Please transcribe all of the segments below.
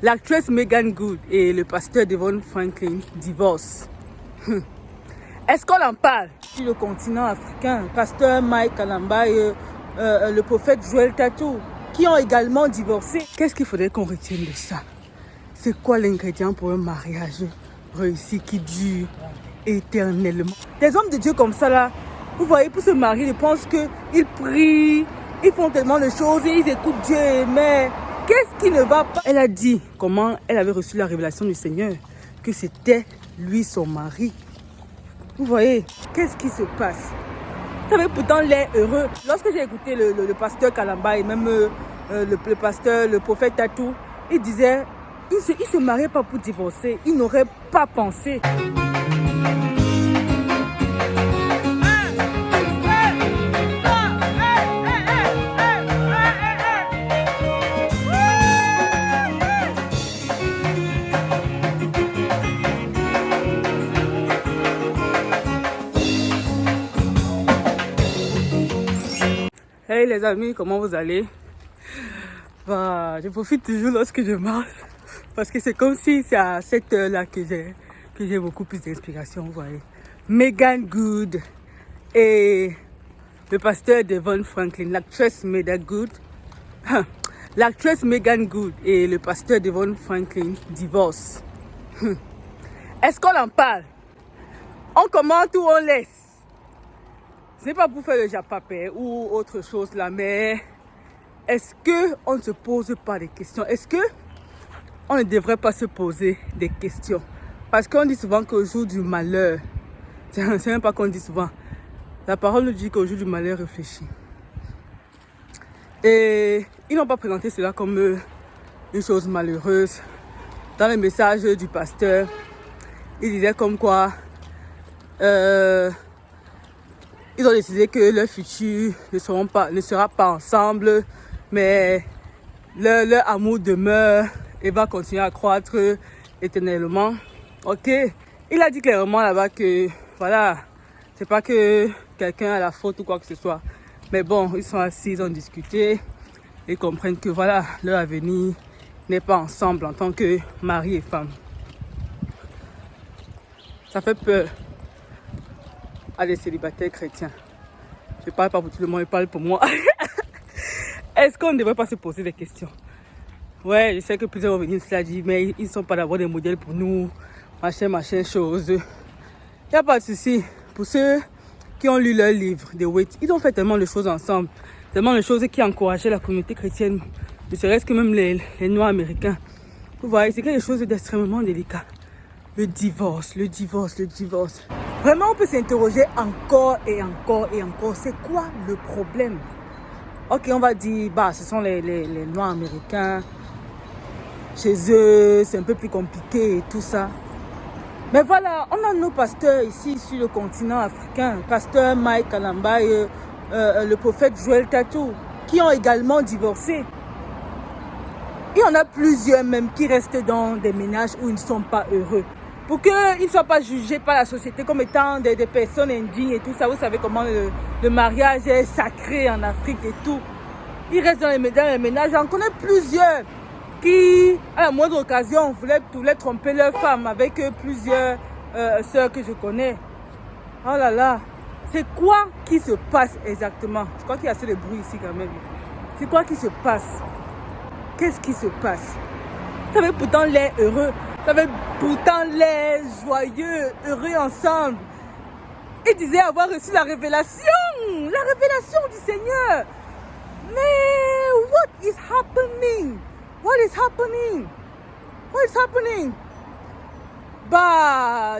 L'actrice Meagan Good et le pasteur Devon Franklin divorcent. Est-ce qu'on en parle sur le continent africain? Pasteur Mike Kalamba et le prophète Joel Tatou, qui ont également divorcé. Qu'est-ce qu'il faudrait qu'on retienne de ça? C'est quoi l'ingrédient pour un mariage réussi qui dure éternellement? Des hommes de Dieu comme ça là, vous voyez, pour se marier, ils pensent qu'ils prient, ils font tellement de choses et ils écoutent Dieu, mais qu'est-ce qui ne va pas? Elle a dit comment elle avait reçu la révélation du Seigneur, que c'était lui son mari. Vous voyez, qu'est-ce qui se passe? Vous savez, pourtant l'air heureux. Lorsque j'ai écouté le pasteur Kalamba et même le pasteur, le prophète Tatou, il disait, il se mariait pas pour divorcer, il n'aurait pas pensé. Hey les amis, comment vous allez? Je profite toujours lorsque je marche parce que c'est comme si c'est à cette heure-là que j'ai beaucoup plus d'inspiration, vous voyez. Meagan Good et le pasteur Devon Franklin, l'actrice Meagan Good, l'actrice Meagan Good et le pasteur Devon Franklin divorcent. Est-ce qu'on en parle? On commente ou on laisse? Ce n'est pas pour faire le japapé ou autre chose là, mais est-ce qu'on ne se pose pas des questions? Est-ce qu'on ne devrait pas se poser des questions? Parce qu'on dit souvent qu'au jour du malheur, c'est même pas qu'on dit souvent, la parole nous dit qu'au jour du malheur, réfléchis. Et ils n'ont pas présenté cela comme une chose malheureuse. Dans le message du pasteur, il disait comme quoi ils ont décidé que leur futur ne sera pas ensemble, mais leur amour demeure et va continuer à croître éternellement. Ok, il a dit clairement là-bas que voilà, c'est pas que quelqu'un a la faute ou quoi que ce soit, mais bon, ils sont assis, ils ont discuté et comprennent que voilà, leur avenir n'est pas ensemble en tant que mari et femme. Ça fait peur à des célibataires chrétiens. Je parle pas pour tout le monde, je parle pour moi. Est-ce qu'on ne devrait pas se poser des questions? Ouais, je sais que plusieurs vont venir cela dit, mais ils ne sont pas d'abord des modèles pour nous, machin, chose. Il n'y a pas de souci. Pour ceux qui ont lu leur livre, The Wait, ils ont fait tellement de choses ensemble, tellement de choses qui encourageaient la communauté chrétienne, ne serait-ce que même les Noirs américains. Vous voyez, c'est quelque chose d'extrêmement délicat. Le divorce. Vraiment, on peut s'interroger encore et encore et encore. C'est quoi le problème? Ok, on va dire, ce sont les Noirs américains. Chez eux, c'est un peu plus compliqué et tout ça. Mais voilà, on a nos pasteurs ici sur le continent africain. Pasteur Mike Kalamba et le prophète Joel Tatou, qui ont également divorcé. Il y en a plusieurs même qui restent dans des ménages où ils ne sont pas heureux. Pour qu'ils ne soient pas jugés par la société comme étant des personnes indignes et tout ça. Vous savez comment le mariage est sacré en Afrique et tout. Ils restent dans les ménages. J'en connais plusieurs qui, à la moindre occasion, voulaient tromper leur femme avec plusieurs sœurs que je connais. Oh là là. C'est quoi qui se passe exactement? Je crois qu'il y a assez de bruit ici quand même. C'est quoi qui se passe? Qu'est-ce qui se passe? Vous savez, pourtant l'air heureux. Vous savez, pourtant l'air joyeux, heureux ensemble. Il disait avoir reçu la révélation du Seigneur. Mais what is happening?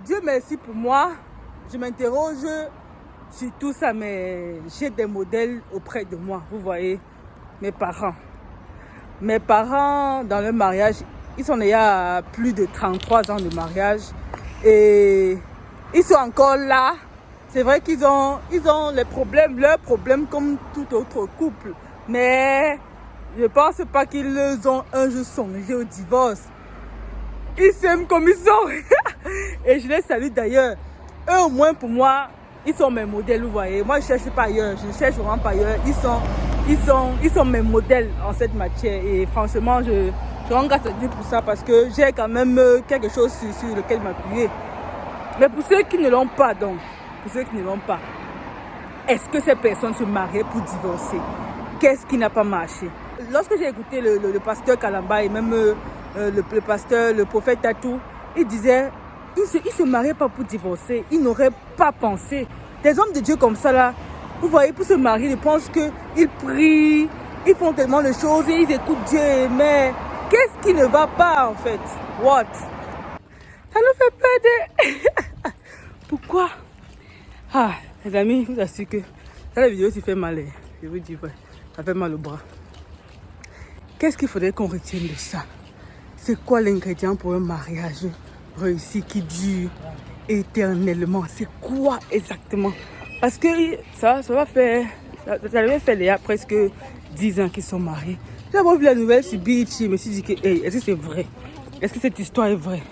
Dieu merci pour moi. Je m'interroge sur tout ça, mais j'ai des modèles auprès de moi. Vous voyez, mes parents. Mes parents, dans leur mariage, ils sont déjà à plus de 33 ans de mariage. Et ils sont encore là. C'est vrai qu'ils ont leurs problèmes comme tout autre couple. Mais je ne pense pas qu'ils ont un jour songé au divorce. Ils s'aiment comme ils sont. Et je les salue d'ailleurs. Eux, au moins pour moi, ils sont mes modèles, vous voyez. Moi, je ne cherche pas ailleurs. Je ne cherche vraiment pas ailleurs. Ils sont mes modèles en cette matière. Et franchement, Je rends grâce à Dieu pour ça parce que j'ai quand même quelque chose sur lequel m'appuyer. Mais pour ceux qui ne l'ont pas, donc, pour ceux qui ne l'ont pas, est-ce que ces personnes se mariaient pour divorcer? Qu'est-ce qui n'a pas marché? Lorsque j'ai écouté le pasteur Kalamba et même le pasteur, le prophète Tatou, il disait, ils se mariaient pas pour divorcer. Ils n'auraient pas pensé. Des hommes de Dieu comme ça là, vous voyez, pour se marier, ils pensent qu'ils prient, ils font tellement de choses et ils écoutent Dieu. Mais qu'est-ce qui ne va pas en fait? What? Ça nous fait peur de... Pourquoi? Ah, les amis, je vous assure que dans la vidéo, ça fait mal. Je vous dis, ouais, ça fait mal au bras. Qu'est-ce qu'il faudrait qu'on retienne de ça? C'est quoi l'ingrédient pour un mariage réussi qui dure éternellement? C'est quoi exactement? Parce que ça va faire... Ça devait faire il y a presque 10 ans qu'ils sont mariés. J'ai d'abord vu la nouvelle sur Beach, je me suis dit que, hey, est-ce que c'est vrai? Est-ce que cette histoire est vraie?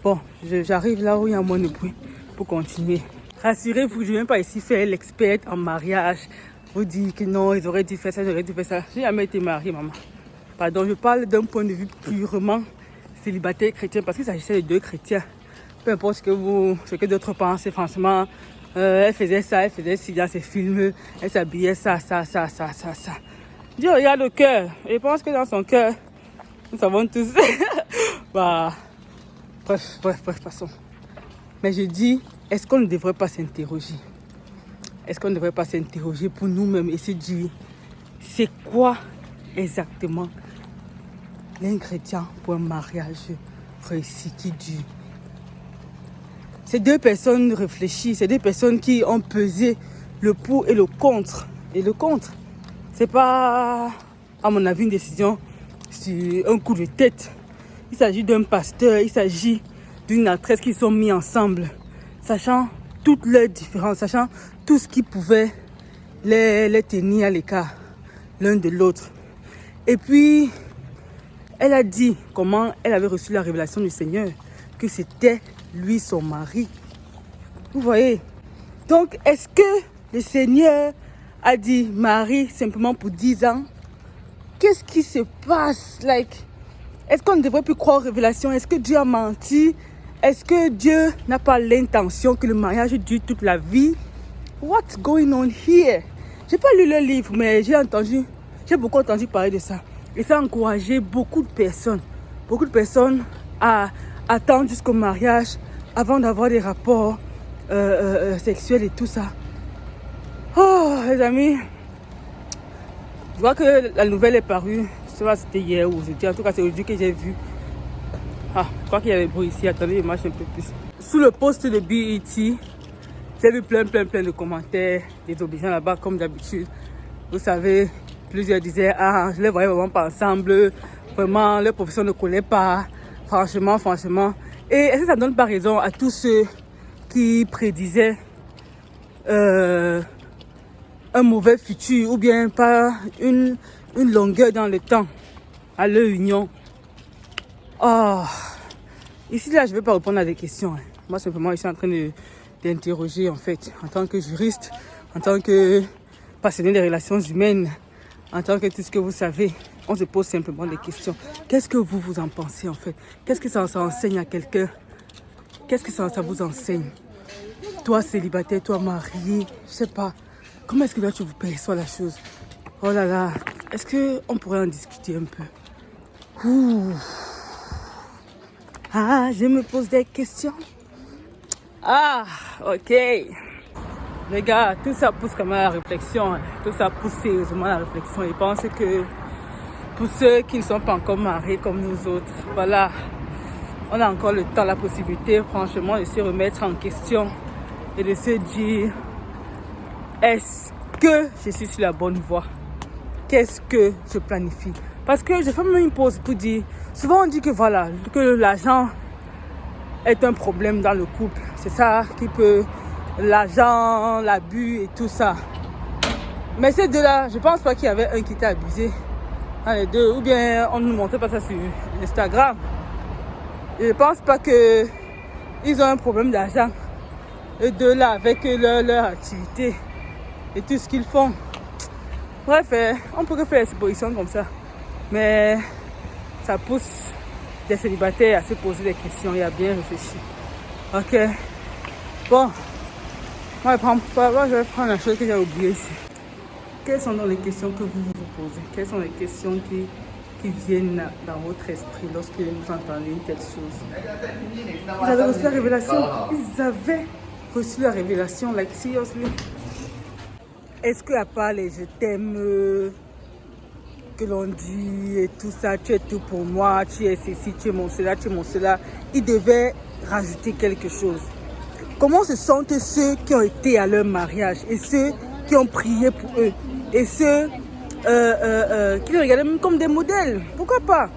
Bon, j'arrive là où il y a moins de bruit pour continuer. Rassurez-vous, je ne viens pas ici faire l'experte en mariage. Vous dire que non, ils auraient dû faire ça, ils auraient dû faire ça. Je n'ai jamais été mariée, maman. Pardon, je parle d'un point de vue purement célibataire chrétien parce qu'il s'agissait de deux chrétiens. Peu importe ce que d'autres pensent, franchement, elle faisait ça, elle faisait ci dans ses films, elle s'habillait ça. Dieu regarde le cœur. Et je pense que dans son cœur, nous savons tous. Bah, bref, passons. Mais je dis, est-ce qu'on ne devrait pas s'interroger? Est-ce qu'on ne devrait pas s'interroger pour nous-mêmes et se dire, c'est quoi exactement l'ingrédient pour un mariage réussi qui dure? Ces deux personnes réfléchissent, ces deux personnes qui ont pesé le pour et le contre. Et le contre, c'est pas, à mon avis, une décision sur un coup de tête. Il s'agit d'un pasteur, il s'agit d'une actrice qui sont mis ensemble, sachant toutes leurs différences, sachant tout ce qui pouvait les tenir à l'écart l'un de l'autre. Et puis, elle a dit comment elle avait reçu la révélation du Seigneur, que c'était lui son mari. Vous voyez? Donc, est-ce que le Seigneur a dit Marie simplement pour 10 ans? Qu'est-ce qui se passe? Est-ce qu'on ne devrait plus croire aux révélations? Est-ce que Dieu a menti? Est-ce que Dieu n'a pas l'intention que le mariage dure toute la vie? What's going on here? J'ai pas lu le livre, mais j'ai beaucoup entendu parler de ça. Et ça a encouragé beaucoup de personnes à attendre jusqu'au mariage avant d'avoir des rapports sexuels et tout ça. Oh, les amis, je vois que la nouvelle est parue. Je sais pas si c'était hier ou aujourd'hui. En tout cas, c'est aujourd'hui que j'ai vu. Ah, je crois qu'il y avait bruit ici. Attendez, je marche un peu plus. Sous le post de BET, j'ai vu plein de commentaires désobligeants là-bas, comme d'habitude. Vous savez, plusieurs disaient, ah, je les voyais vraiment pas ensemble. Vraiment, leur profession ne collait pas. Franchement. Et est-ce que ça ne donne pas raison à tous ceux qui prédisaient un mauvais futur ou bien pas une longueur dans le temps à leur union? Oh, ici là, je ne vais pas répondre à des questions. Moi, simplement, je suis en train d'interroger en fait, en tant que juriste, en tant que passionné des relations humaines, en tant que tout ce que vous savez. On se pose simplement des questions. Qu'est-ce que vous en pensez en fait? Qu'est-ce que ça enseigne à quelqu'un? Qu'est-ce que ça vous enseigne? Toi célibataire, toi marié, je sais pas. Comment est-ce que là tu vous perçois la chose? Oh là là, est-ce qu'on pourrait en discuter un peu? Ouh. Ah, je me pose des questions. Ah, ok. Les gars, tout ça pousse quand même à la réflexion. Tout ça pousse sérieusement à la réflexion. Et je pense que pour ceux qui ne sont pas encore mariés comme nous autres, voilà, on a encore le temps, la possibilité, franchement, de se remettre en question et de se dire, est-ce que je suis sur la bonne voie? Qu'est-ce que je planifie? Parce que je fais même une pause pour dire, souvent on dit que voilà, que l'argent est un problème dans le couple. C'est ça qui peut, l'argent, l'abus et tout ça. Mais ces deux-là, je pense pas qu'il y avait un qui était abusé dans les deux. Ou bien on ne nous montrait pas ça sur Instagram. Je pense pas qu'ils ont un problème d'argent. Les deux-là, avec leur activité et tout ce qu'ils font. Bref, on pourrait faire des suppositions comme ça. Mais ça pousse des célibataires à se poser des questions et à bien réfléchir. Ok. Bon. Moi, je vais prendre la chose que j'ai oubliée ici. Quelles sont donc les questions que vous vous posez? Quelles sont les questions qui viennent dans votre esprit lorsque vous entendez une telle chose? Ils avaient reçu la révélation. Ils avaient reçu la révélation, like seriously. Est-ce qu'à part les je t'aime que l'on dit et tout ça, tu es tout pour moi, tu es ceci, tu es mon cela, tu es mon cela, ils devaient rajouter quelque chose? Comment se sentent ceux qui ont été à leur mariage et ceux qui ont prié pour eux et ceux qui les regardaient même comme des modèles? Pourquoi pas?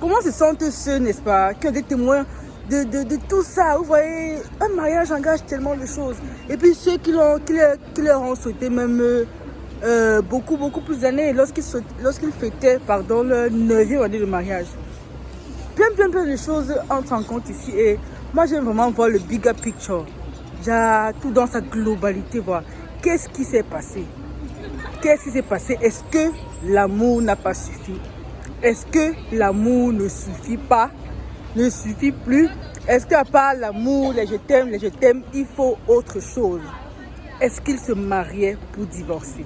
Comment se sentent ceux, n'est-ce pas, qui ont des témoins de tout ça? Vous voyez, un mariage engage tellement de choses. Et puis ceux qui leur ont souhaité même beaucoup plus d'années lorsqu'ils fêtaient leur 9e année de mariage. Plein de choses entrent en compte ici. Et moi, j'aime vraiment voir le bigger picture. Tout dans sa globalité, voir qu'est-ce qui s'est passé. Qu'est-ce qui s'est passé? Est-ce que l'amour n'a pas suffi? Est-ce que l'amour ne suffit pas? Ne suffit plus? Est-ce qu'à part l'amour, les je t'aime, il faut autre chose? Est-ce qu'ils se mariaient pour divorcer?